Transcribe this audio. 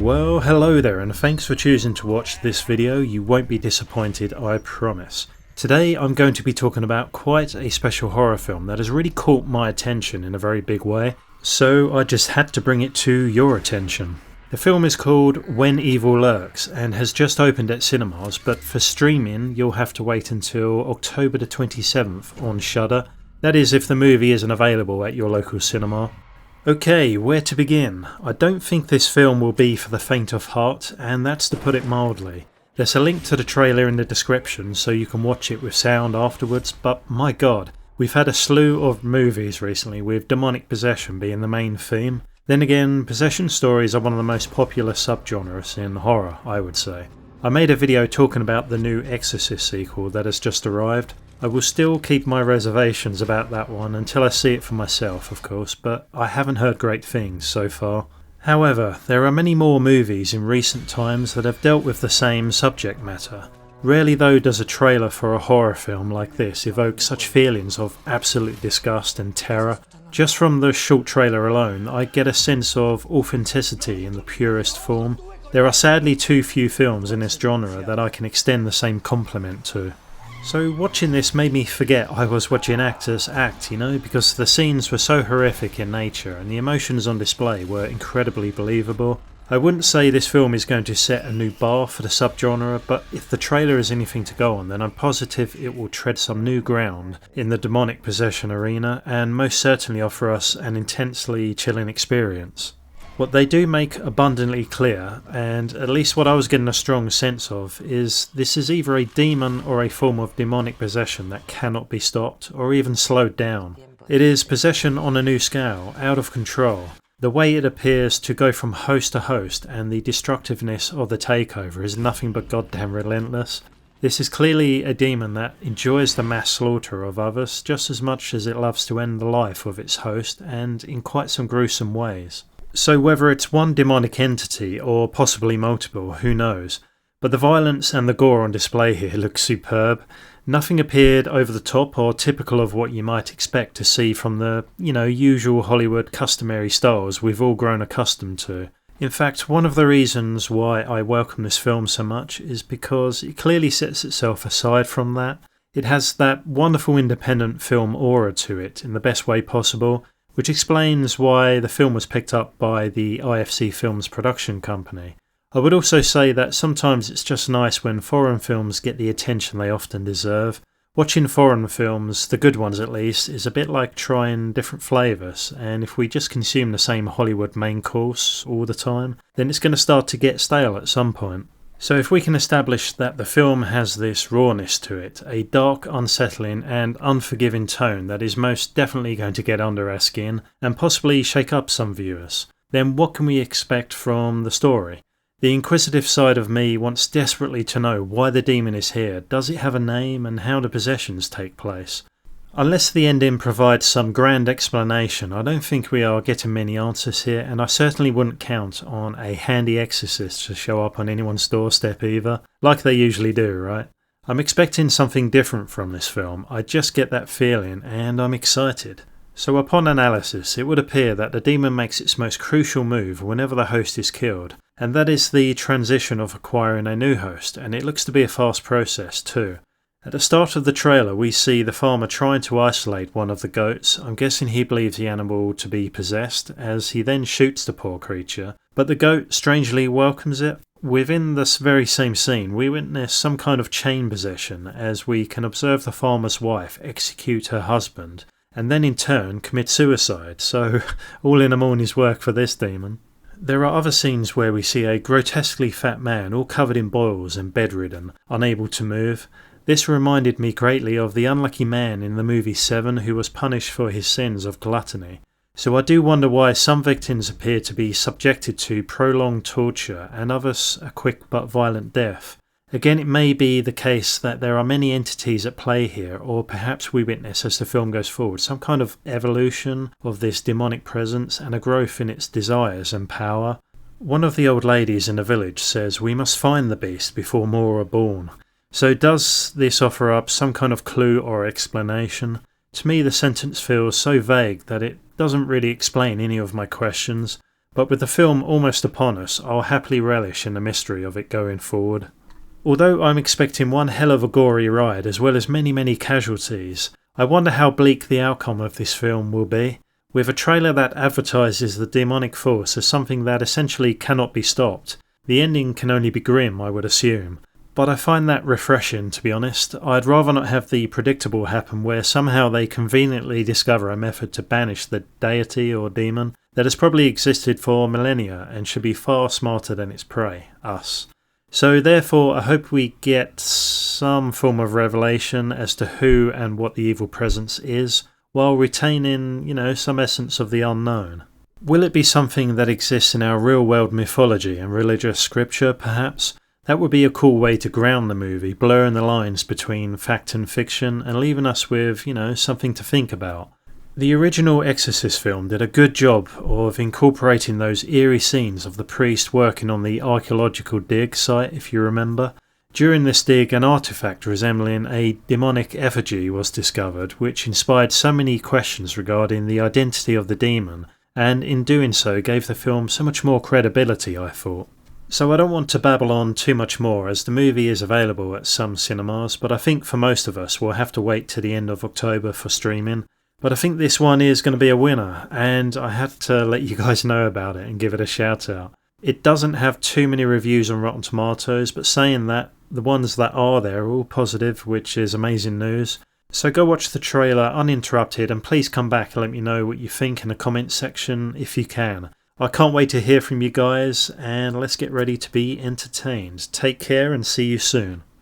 Well, hello there, and thanks for choosing to watch this video. You won't be disappointed, I promise. Today I'm going to be talking about quite a special horror film that has really caught my attention in a very big way, so I just had to bring it to your attention. The film is called When Evil Lurks and has just opened at cinemas, but for streaming you'll have to wait until October the 27th on Shudder. That is if the movie isn't available at your local cinema. Okay, where to begin? I don't think this film will be for the faint of heart, and that's to put it mildly. There's a link to the trailer in the description so you can watch it with sound afterwards, but my god, we've had a slew of movies recently with demonic possession being the main theme. Then again, possession stories are one of the most popular subgenres in horror, I would say. I made a video talking about the new Exorcist sequel that has just arrived. I will still keep my reservations about that one until I see it for myself, of course, but I haven't heard great things so far. However, there are many more movies in recent times that have dealt with the same subject matter. Rarely though does a trailer for a horror film like this evoke such feelings of absolute disgust and terror. Just from the short trailer alone, I get a sense of authenticity in the purest form. There are sadly too few films in this genre that I can extend the same compliment to. So watching this made me forget I was watching actors act, because the scenes were so horrific in nature and the emotions on display were incredibly believable. I wouldn't say this film is going to set a new bar for the subgenre, but if the trailer is anything to go on, then I'm positive it will tread some new ground in the demonic possession arena and most certainly offer us an intensely chilling experience. What they do make abundantly clear, and at least what I was getting a strong sense of, is this is either a demon or a form of demonic possession that cannot be stopped or even slowed down. It is possession on a new scale, out of control. The way it appears to go from host to host and the destructiveness of the takeover is nothing but goddamn relentless. This is clearly a demon that enjoys the mass slaughter of others just as much as it loves to end the life of its host, and in quite some gruesome ways. So whether it's one demonic entity or possibly multiple, who knows? But the violence and the gore on display here look superb. Nothing appeared over the top or typical of what you might expect to see from the, usual Hollywood customary styles we've all grown accustomed to. In fact, one of the reasons why I welcome this film so much is because it clearly sets itself aside from that. It has that wonderful independent film aura to it in the best way possible, which explains why the film was picked up by the IFC Films production company. I would also say that sometimes it's just nice when foreign films get the attention they often deserve. Watching foreign films, the good ones at least, is a bit like trying different flavours, and if we just consume the same Hollywood main course all the time, then it's going to start to get stale at some point. So if we can establish that the film has this rawness to it, a dark, unsettling and unforgiving tone that is most definitely going to get under our skin and possibly shake up some viewers, then what can we expect from the story? The inquisitive side of me wants desperately to know why the demon is here, does it have a name, and how the possessions take place. Unless the ending provides some grand explanation, I don't think we are getting many answers here, and I certainly wouldn't count on a handy exorcist to show up on anyone's doorstep either, like they usually do, right? I'm expecting something different from this film, I just get that feeling, and I'm excited. So upon analysis, it would appear that the demon makes its most crucial move whenever the host is killed, and that is the transition of acquiring a new host, and it looks to be a fast process too. At the start of the trailer we see the farmer trying to isolate one of the goats. I'm guessing he believes the animal to be possessed, as he then shoots the poor creature, but the goat strangely welcomes it. Within this very same scene we witness some kind of chain possession as we can observe the farmer's wife execute her husband and then in turn commit suicide, so all in a morning's work for this demon. There are other scenes where we see a grotesquely fat man all covered in boils and bedridden, unable to move. This reminded me greatly of the unlucky man in the movie Seven who was punished for his sins of gluttony. So I do wonder why some victims appear to be subjected to prolonged torture and others a quick but violent death. Again, it may be the case that there are many entities at play here, or perhaps we witness as the film goes forward some kind of evolution of this demonic presence and a growth in its desires and power. One of the old ladies in the village says we must find the beast before more are born. So does this offer up some kind of clue or explanation? To me the sentence feels so vague that it doesn't really explain any of my questions, but with the film almost upon us, I'll happily relish in the mystery of it going forward. Although I'm expecting one hell of a gory ride as well as many casualties, I wonder how bleak the outcome of this film will be, with a trailer that advertises the demonic force as something that essentially cannot be stopped. The ending can only be grim, I would assume, but I find that refreshing, to be honest. I'd rather not have the predictable happen where somehow they conveniently discover a method to banish the deity or demon that has probably existed for millennia and should be far smarter than its prey, us. So therefore I hope we get some form of revelation as to who and what the evil presence is, while retaining, some essence of the unknown. Will it be something that exists in our real world mythology and religious scripture, perhaps? That would be a cool way to ground the movie, blurring the lines between fact and fiction and leaving us with, something to think about. The original Exorcist film did a good job of incorporating those eerie scenes of the priest working on the archaeological dig site, if you remember. During this dig, an artifact resembling a demonic effigy was discovered, which inspired so many questions regarding the identity of the demon, and in doing so gave the film so much more credibility, I thought. So I don't want to babble on too much more, as the movie is available at some cinemas, but I think for most of us we'll have to wait to the end of October for streaming. But I think this one is going to be a winner, and I had to let you guys know about it and give it a shout out. It doesn't have too many reviews on Rotten Tomatoes, but saying that, the ones that are there are all positive, which is amazing news. So go watch the trailer uninterrupted, and please come back and let me know what you think in the comments section if you can. I can't wait to hear from you guys, and let's get ready to be entertained. Take care and see you soon.